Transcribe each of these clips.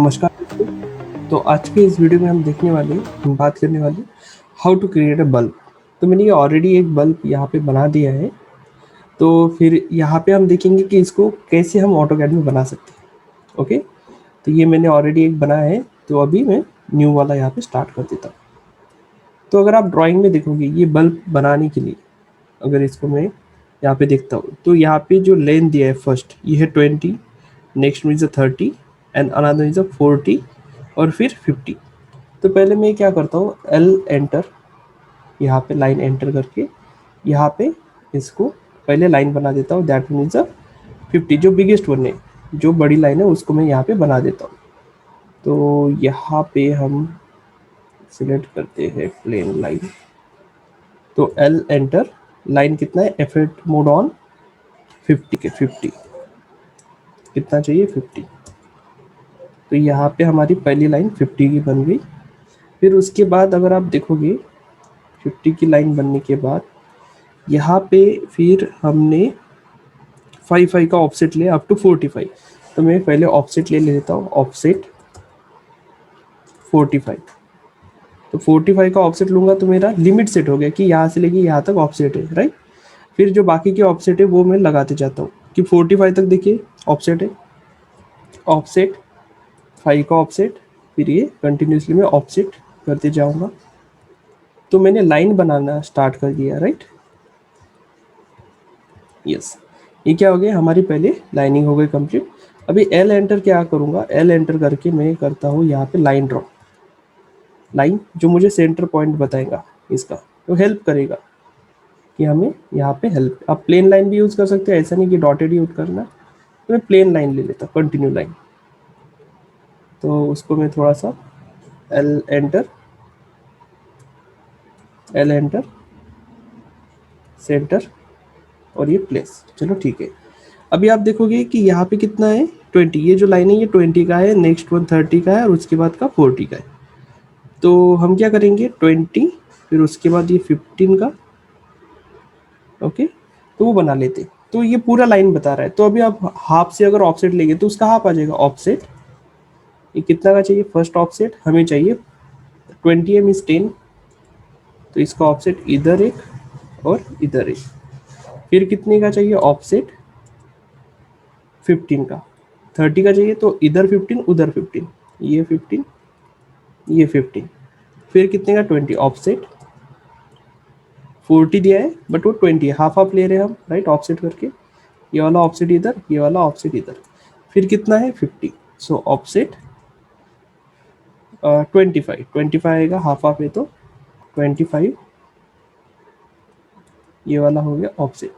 नमस्कार दोस्तों। तो आज के इस वीडियो में हम बात करने वाले how to create a bulb. तो मैंने ये ऑलरेडी एक बल्ब यहाँ पे बना दिया है। तो फिर यहाँ पे हम देखेंगे कि इसको कैसे हम ऑटोकैड में बना सकते हैं। ओके, तो ये मैंने ऑलरेडी एक बनाया है, तो अभी मैं न्यू वाला यहाँ पे स्टार्ट कर देता हूँ। तो अगर आप ड्राइंग में देखोगे ये बल्ब बनाने के लिए, अगर इसको मैं यहाँ पे देखता हूँ तो यहाँ पे जो लेंथ दिया है फर्स्ट ये है 20, नेक्स्ट में इज 30 एंड अनदर इज 40 और फिर 50। तो पहले मैं क्या करता हूँ, एल एंटर, यहाँ पे लाइन एंटर करके यहाँ पे इसको पहले लाइन बना देता हूँ। दैट मीन्स 50 जो बिगेस्ट वन है, जो बड़ी लाइन है उसको मैं यहाँ पे बना देता हूँ। तो यहाँ पे हम सिलेक्ट करते हैं प्लेन लाइन। तो एल एंटर, लाइन कितना है, एफेक्ट मोड ऑन, 50 के 50 कितना चाहिए 50। तो यहाँ पे हमारी पहली लाइन 50 की बन गई। फिर उसके बाद अगर आप देखोगे 50 की लाइन बनने के बाद यहाँ पे फिर हमने 5 का ऑफसेट लिया अप टू 45। तो मैं पहले ऑफसेट ले लेता हूँ, ऑफसेट 45। तो 45 का ऑफसेट लूँगा तो मेरा लिमिट सेट हो गया कि यहाँ से लेके यहाँ तक ऑफसेट है, राइट। फिर जो बाकी के ऑफसेट है वो मैं लगाते जाता हूँ कि 45 तक देखिए ऑफसेट है, ऑफसेट 5 का ऑफसेट, फिर ये कंटिन्यूसली मैं ऑफसेट करते जाऊँगा। तो मैंने लाइन बनाना स्टार्ट कर दिया, राइट। यस, ये क्या हो गया, हमारी पहले लाइनिंग हो गई कंप्लीट। अभी एल एंटर क्या करूँगा, एल एंटर करके मैं करता हूँ यहाँ पे लाइन ड्रॉ, लाइन जो मुझे सेंटर पॉइंट बताएगा इसका, तो हेल्प करेगा कि हमें यहाँ पे हेल्प। आप प्लेन लाइन भी यूज़ कर सकते हैं, ऐसा नहीं कि डॉटेड यूज करना। तो मैं प्लेन लाइन ले लेता हूँ, कंटिन्यू लाइन। तो उसको मैं थोड़ा सा L enter, L enter, centre और ये प्लेस, चलो ठीक है। अभी आप देखोगे कि यहाँ पे कितना है 20, ये जो लाइन है ये 20 का है, नेक्स्ट वन 30 का है और उसके बाद का 40 का है। तो हम क्या करेंगे 20, फिर उसके बाद ये 15 का, ओके, तो वो बना लेते। तो ये पूरा लाइन बता रहा है। तो अभी आप हाफ से अगर ऑफसेट लेंगे तो उसका हाफ आ जाएगा ऑफसेट। ये कितना का चाहिए, फर्स्ट ऑफसेट हमें चाहिए 20 एम इज 10, तो इसका ऑफसेट इधर एक और इधर एक। फिर कितने का चाहिए ऑफसेट, 15 का, 30 का चाहिए तो इधर 15 उधर 15, ये 15 ये 15। फिर कितने का 20 ऑफसेट, 40 दिया है बट वो 20 हाफ हाफ ले रहे हैं हम, राइट, ऑफसेट करके। ये वाला ऑफसेट इधर, ये वाला ऑफसेट इधर। फिर कितना है 50, सो ऑफसेट 25 आएगा, हाफ हाफ है तो 25, ये वाला हो गया ऑफसेट।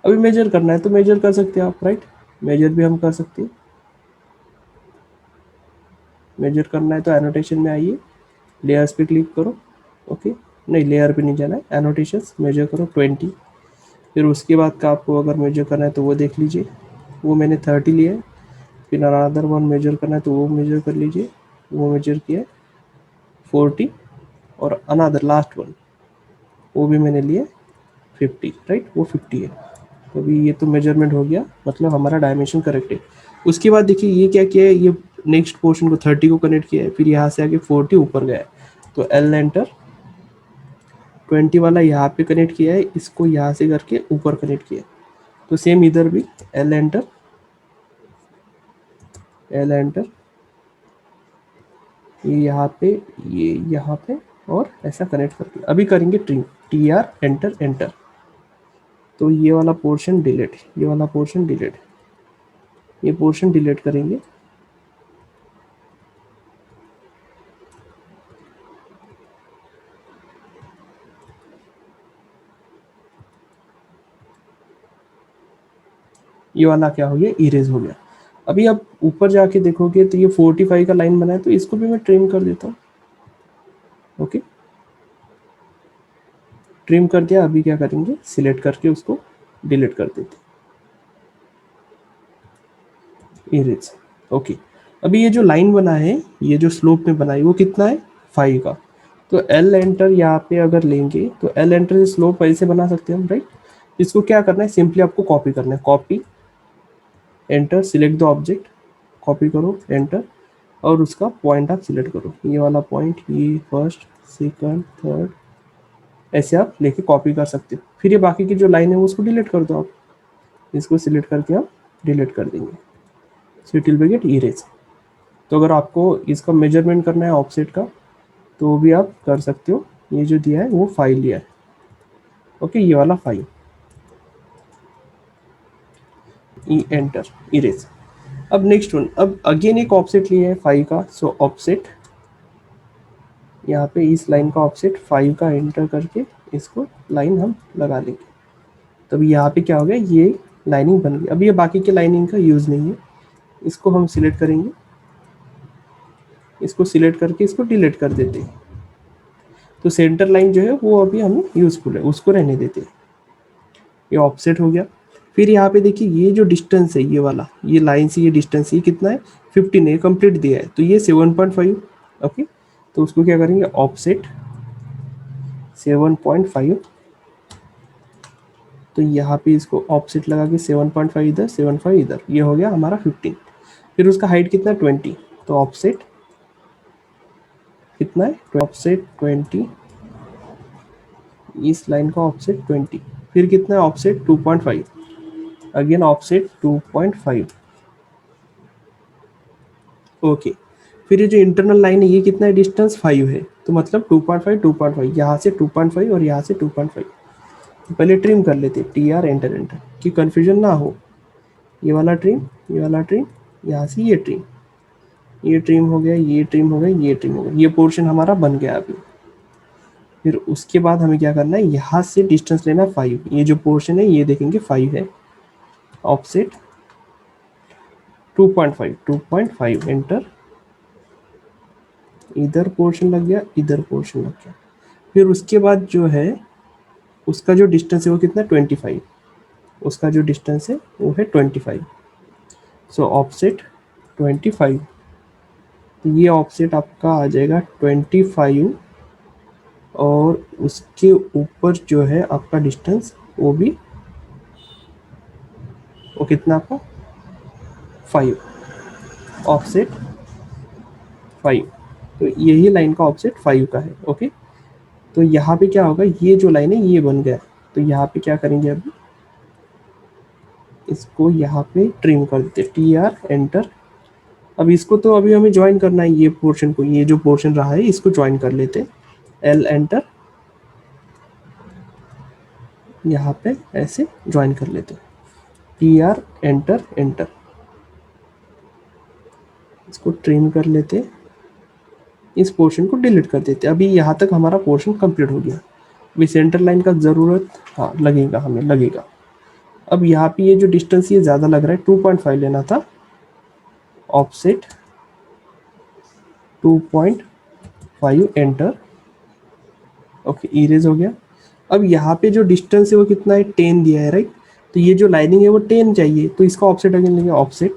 अभी मेजर करना है तो मेजर कर सकते हैं आप, राइट, मेजर भी हम कर सकते हैं। मेजर करना है तो एनोटेशन में आइए, लेयर्स पे क्लिक करो, ओके, नहीं लेयर पे नहीं जाना है, एनोटेशंस मेजर करो 20। फिर उसके बाद का आपको अगर मेजर करना है तो वो देख लीजिए, वो मैंने 30 लिया है। फिर अनदर वन मेजर करना है तो वो मेजर कर लीजिए, वो मेजर किया है 40। और अनदर लास्ट वन वो भी मैंने लिया 50, राइट, वो 50 है। तो अभी ये तो मेजरमेंट हो गया, मतलब हमारा डायमेंशन करेक्ट है। उसके बाद देखिए ये क्या किया है, ये नेक्स्ट पोर्शन को 30 को कनेक्ट किया है, फिर यहाँ से आगे 40 ऊपर गया है। तो एल एंटर, 20 वाला यहाँ पे कनेक्ट किया है, इसको यहाँ से करके ऊपर कनेक्ट किया है। तो सेम इधर भी एल एंटर, एल एंटर, ये यहाँ पे, ये यहाँ पे, और ऐसा कनेक्ट करके अभी करेंगे trim, T R enter enter. तो ये वाला पोर्शन डिलीट, ये वाला पोर्शन डिलीट, ये पोर्शन डिलीट करेंगे। ये वाला क्या हो गया, इरेज हो गया। अभी आप ऊपर जाके देखोगे तो ये 45 का लाइन बना है, तो इसको भी मैं ट्रिम कर देता हूँ, ओके, ट्रिम कर दिया। अभी क्या करेंगे, सिलेक्ट करके उसको डिलीट कर देते, इरेज, ओके। अभी ये जो लाइन बना है, ये जो स्लोप में बना है वो कितना है 5 का। तो एल एंटर यहाँ पे अगर लेंगे तो एल एंटर से स्लोप ऐसे बना सकते हैं हम, राइट। इसको क्या करना है, सिंपली आपको कॉपी करना है, copy enter, select the object, copy करो एंटर, और उसका पॉइंट आप सिलेक्ट करो, ये वाला पॉइंट, ये फर्स्ट सेकंड थर्ड, ऐसे आप लेके कॉपी कर सकते हो। फिर ये बाकी की जो लाइन है वो उसको डिलीट कर दो आप, इसको सिलेक्ट करके आप डिलीट कर देंगे, so it will be get erase. तो अगर आपको इसका मेजरमेंट करना है ऑफसेट का तो वो भी आप कर सकते हो, ये जो दिया है वो 5 लिया है, ओके, ये वाला 5, ई एंटर, इरेज। अब नेक्स्ट वन, अब अगेन एक ऑफसेट लिया है 5 का, सो ऑफसेट, यहाँ पे इस लाइन का ऑफसेट 5 का एंटर करके इसको लाइन हम लगा लेंगे। तब यहाँ पे क्या हो गया, ये लाइनिंग बन गई। अब ये बाकी के लाइनिंग का यूज़ नहीं है, इसको हम सिलेक्ट करेंगे, इसको सिलेक्ट करके इसको डिलीट कर देते हैं। तो सेंटर लाइन जो है वो अभी हमें यूजफुल है, उसको रहने देते हैं। ये ऑफसेट हो गया। फिर यहाँ पे देखिए ये जो डिस्टेंस है, ये वाला, ये लाइन से ये डिस्टेंस, ये कितना है 15 है, कंप्लीट दिया है, तो ये 7.5, ओके। तो उसको क्या करेंगे, ऑफसेट 7.5, तो यहाँ पे इसको ऑफसेट लगा के 7.5 इधर 7.5 इधर, ये हो गया हमारा 15। फिर उसका हाइट कितना है 20, तो ऑफसेट कितना है, ऑफसेट 20, इस लाइन का ऑफसेट 20। फिर कितना है ऑफसेट 2.5, अगेन ऑफसेट 2.5, ओके। फिर ये जो इंटरनल लाइन है ये कितना है, डिस्टेंस 5 है, तो मतलब 2.5 2.5, यहाँ से 2.5 और यहाँ से 2.5। तो पहले ट्रिम कर लेते, टी आर एंटर एंटर, कि कन्फ्यूजन ना हो, ये वाला ट्रिम, ये वाला ट्रिम, यहाँ से ये ट्रिम, ये ट्रिम हो गया, ये ट्रिम हो गया, ये ट्रिम हो गया, ये पोर्शन हमारा बन गया अभी। फिर उसके बाद हमें क्या करना है, यहाँ से डिस्टेंस लेना 5, ये जो पोर्शन है ये देखेंगे 5 है, ऑफसेट 2.5 2.5 एंटर, इधर पोर्शन लग गया, इधर पोर्शन लग गया। फिर उसके बाद जो है उसका जो डिस्टेंस है वो कितना, 25, उसका जो डिस्टेंस है वो है 25, सो ऑफसेट 25, तो ये ऑफसेट आपका आ जाएगा 25, और उसके ऊपर जो है आपका डिस्टेंस वो भी, वो कितना आपका 5, ऑफसेट 5, तो यही लाइन का ऑफसेट 5 का है, ओके। तो यहाँ पे क्या होगा, ये जो लाइन है ये बन गया, तो यहाँ पे क्या करेंगे, अभी इसको यहाँ पे ट्रिम कर देते, टी आर एंटर। अब इसको तो अभी हमें ज्वाइन करना है, ये पोर्शन को, ये जो पोर्शन रहा है इसको ज्वाइन कर लेते, एल एंटर, यहाँ पे ऐसे ज्वाइन कर लेते, टी आर एंटर एंटर, इसको ट्रिम कर लेते, इस पोर्शन को डिलीट कर देते। अभी यहाँ तक हमारा पोर्शन कंप्लीट हो गया। अभी सेंटर लाइन का ज़रूरत, हाँ लगेगा, हमें लगेगा। अब यहाँ पे ये जो डिस्टेंस ये ज़्यादा लग रहा है, 2.5 लेना था, ऑफसेट 2.5 एंटर, ओके, इरेज हो गया। अब यहाँ पे जो डिस्टेंस है वो कितना है, 10 दिया है, राइट। तो ये जो लाइनिंग है वो 10 चाहिए, तो इसका ऑफसेट अगेन लेंगे, ऑफसेट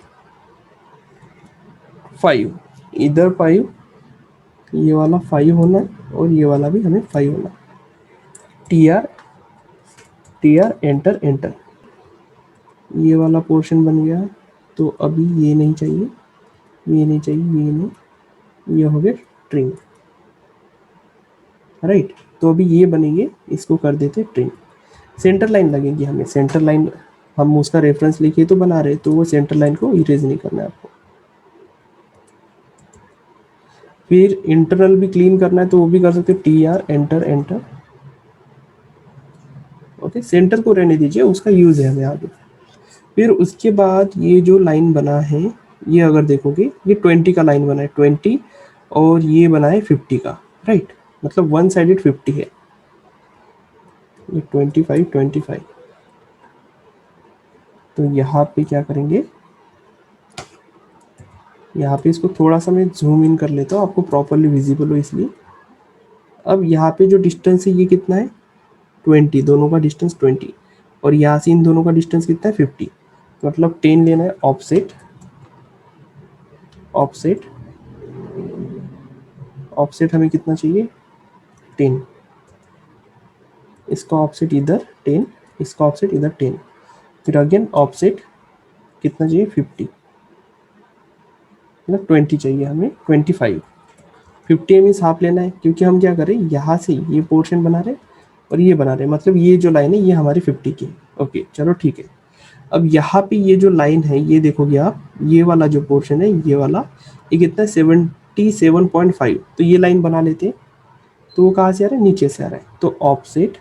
5, इधर 5, ये वाला 5 होना और ये वाला भी हमें 5 होना, टी आर एंटर एंटर, ये वाला पोर्शन बन गया। तो अभी ये नहीं चाहिए, ये नहीं चाहिए, ये नहीं, ये हो गया ट्रिम, राइट। तो अभी ये बनेंगे, इसको कर देते ट्रिम। सेंटर लाइन लगेगी हमें, सेंटर लाइन हम उसका रेफरेंस लेके तो बना रहे, तो वो सेंटर लाइन को इरेज नहीं करना है आपको। फिर इंटरनल भी क्लीन करना है तो वो भी कर सकते, T R enter enter, okay. Centre को रहने दीजिए, उसका यूज है हमें आगे। फिर उसके बाद ये जो लाइन बना है, ये अगर देखोगे ये 20 का लाइन बना है, 20, और ये बना है 50 का, राइट। मतलब वन साइडेड 50 है, ये 25 25। तो यहाँ पे क्या करेंगे, यहाँ पे इसको थोड़ा सा मैं जूम इन कर लेता हूँ, आपको प्रॉपरली विजिबल हो इसलिए। अब यहाँ पे जो डिस्टेंस है ये कितना है, 20, दोनों का डिस्टेंस 20, और यहाँ से इन दोनों का डिस्टेंस कितना है 50, तो मतलब 10 लेना है, ऑफसेट ऑफसेट ऑफसेट हमें कितना चाहिए, 10, इसका ऑफसेट इधर 10, इसका ऑफसेट इधर 10, फिर अगेन ऑफसेट कितना चाहिए 50, मतलब 20 चाहिए हमें, 25। 50 मीन्स हाफ लेना है, क्योंकि हम क्या करें, यहाँ से ये पोर्शन बना रहे और ये बना रहे, मतलब ये जो लाइन है ये हमारी 50 की है। ओके चलो ठीक है। अब यहाँ पे ये जो लाइन है ये देखोगे आप, ये वाला जो पोर्शन है ये वाला, ये कितना है 77.5, तो ये लाइन बना लेते हैं। तो वो कहाँ से आ रहा है, नीचे से आ रहा है, तो ऑफसेट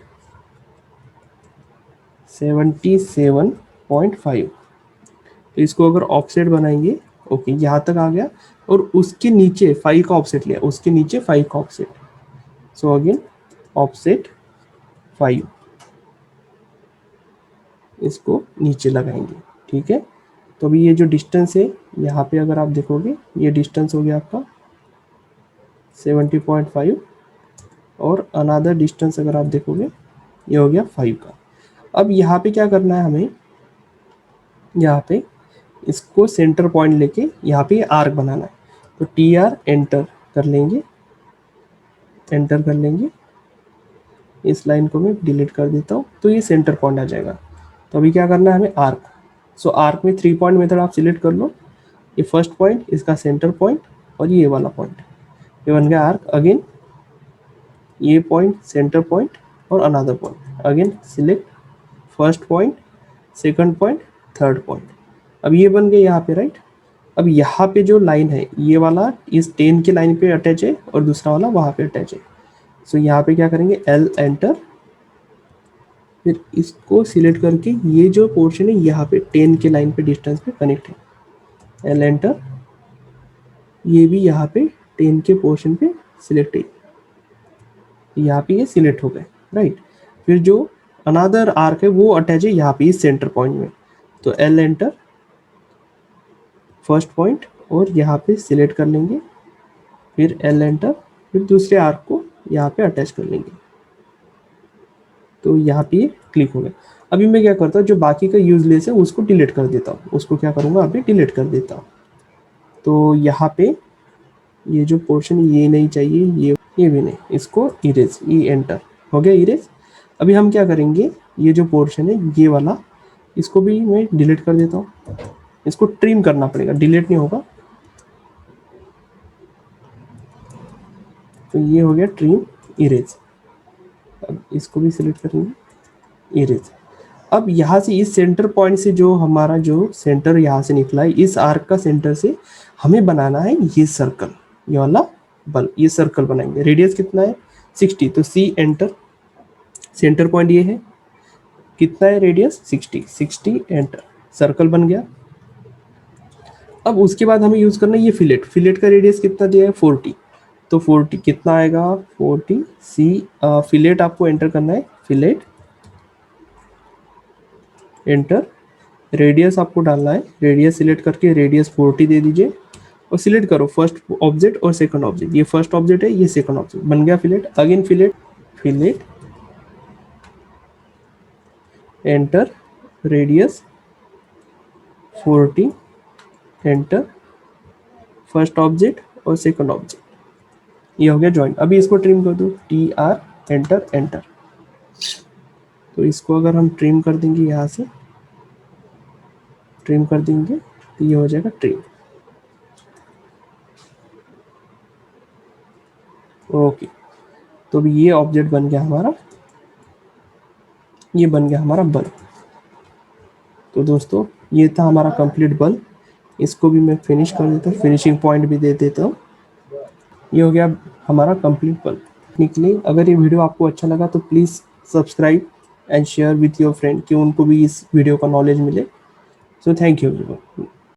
77.5। तो इसको अगर ऑफसेट बनाएंगे, ओके यहाँ तक आ गया, और उसके नीचे 5 का ऑफसेट लिया, उसके नीचे 5 का ऑफसेट, सो अगेन ऑफसेट 5, इसको नीचे लगाएंगे। ठीक है, तो अभी ये जो डिस्टेंस है यहाँ पे अगर आप देखोगे, ये डिस्टेंस हो गया आपका 70.5, और अनदर डिस्टेंस अगर आप देखोगे ये हो गया 5 का। अब यहाँ पे क्या करना है हमें, यहाँ पे इसको सेंटर पॉइंट लेके यहाँ पे आर्क बनाना है, तो टी आर एंटर कर लेंगे, एंटर कर लेंगे। इस लाइन को मैं डिलीट कर देता हूँ, तो ये सेंटर पॉइंट आ जाएगा। तो अभी क्या करना है हमें, आर्क। सो आर्क में 3 पॉइंट मेथड आप सिलेक्ट कर लो, ये फर्स्ट पॉइंट, इसका सेंटर पॉइंट और ये वाला पॉइंट, ये बन गया आर्क। अगेन ये पॉइंट, सेंटर पॉइंट और another point, again select first point, second point, third point. अब ये बन गए यहाँ पे, राइट। अब यहाँ पे जो लाइन है ये वाला इस 10 के लाइन पे अटैच है और दूसरा वाला वहाँ पे अटैच है। सो यहाँ पे क्या करेंगे, एल एंटर, फिर इसको सिलेक्ट करके ये जो पोर्शन है यहाँ पे 10 के लाइन पे डिस्टेंस पे कनेक्ट है, एल एंटर। ये भी यहाँ पे 10 के पोर्शन पे सिलेक्ट है, यहाँ पे ये सिलेक्ट हो गए, राइट। फिर जो अनदर आर्क है वो अटैच है यहाँ पे इस सेंटर पॉइंट में, तो एल एंटर, फर्स्ट पॉइंट और यहाँ पे सिलेक्ट कर लेंगे, फिर एल एंटर, फिर दूसरे आर्क को यहाँ पे अटैच कर लेंगे, तो यहाँ पे क्लिक हो गया। अभी मैं क्या करता हूँ, जो बाकी का यूजलेस है उसको डिलीट कर देता हूँ, उसको क्या करूँगा अभी डिलीट कर देता हूँ। तो यहाँ पे ये जो पोर्शन ये नहीं चाहिए, ये भी नहीं, इसको इरेज, ई एंटर हो गया इरेज। अभी हम क्या करेंगे, ये जो पोर्शन है ये वाला, इसको भी मैं डिलीट कर देता हूँ, इसको ट्रिम करना पड़ेगा, डिलीट नहीं होगा। तो ये हो गया ट्रिम, इरेज। अब इसको भी सिलेक्ट करेंगे, इरेज। अब यहाँ से इस सेंटर पॉइंट से जो हमारा जो सेंटर यहाँ से निकला है, इस आर्क का सेंटर से हमें बनाना है ये सर्कल, ये वाला बल्ब, ये सर्कल बनाएंगे। रेडियस कितना है 60, तो सी एंटर, सेंटर पॉइंट ये है, कितना है रेडियस 60, 60 एंटर, सर्कल बन गया। अब उसके बाद हमें यूज करना है ये फिलेट, फिलेट का रेडियस कितना दिया है 40, तो 40 कितना आएगा 40, सी फिलेट आपको एंटर करना है, फिलेट एंटर, रेडियस आपको डालना है, रेडियस सिलेक्ट करके रेडियस 40 दे दीजिए और सिलेक्ट करो फर्स्ट ऑब्जेक्ट और सेकंड ऑब्जेक्ट, ये फर्स्ट ऑब्जेक्ट है, ये सेकंड ऑब्जेक्ट, बन गया fillet. Again fillet, fillet enter, radius 40 enter, first object और सेकंड ऑब्जेक्ट, ये हो गया ज्वाइंट। अभी इसको ट्रिम कर दो, टी आर एंटर, एंटर। तो इसको अगर हम ट्रिम कर देंगे, यहाँ से ट्रिम कर देंगे तो ये हो जाएगा ट्रिम। ओके, तो अभी ये ऑब्जेक्ट बन गया हमारा, ये बन गया हमारा बल्ब। तो दोस्तों ये था हमारा कंप्लीट बल्ब, इसको भी मैं फिनिश कर देता हूँ, फिनिशिंग पॉइंट भी दे देता हूँ। ये हो गया हमारा कंप्लीट बल्ब। निकले, अगर ये वीडियो आपको अच्छा लगा तो please subscribe and share with your friend, कि उनको भी इस वीडियो का नॉलेज मिले। So thank you everyone.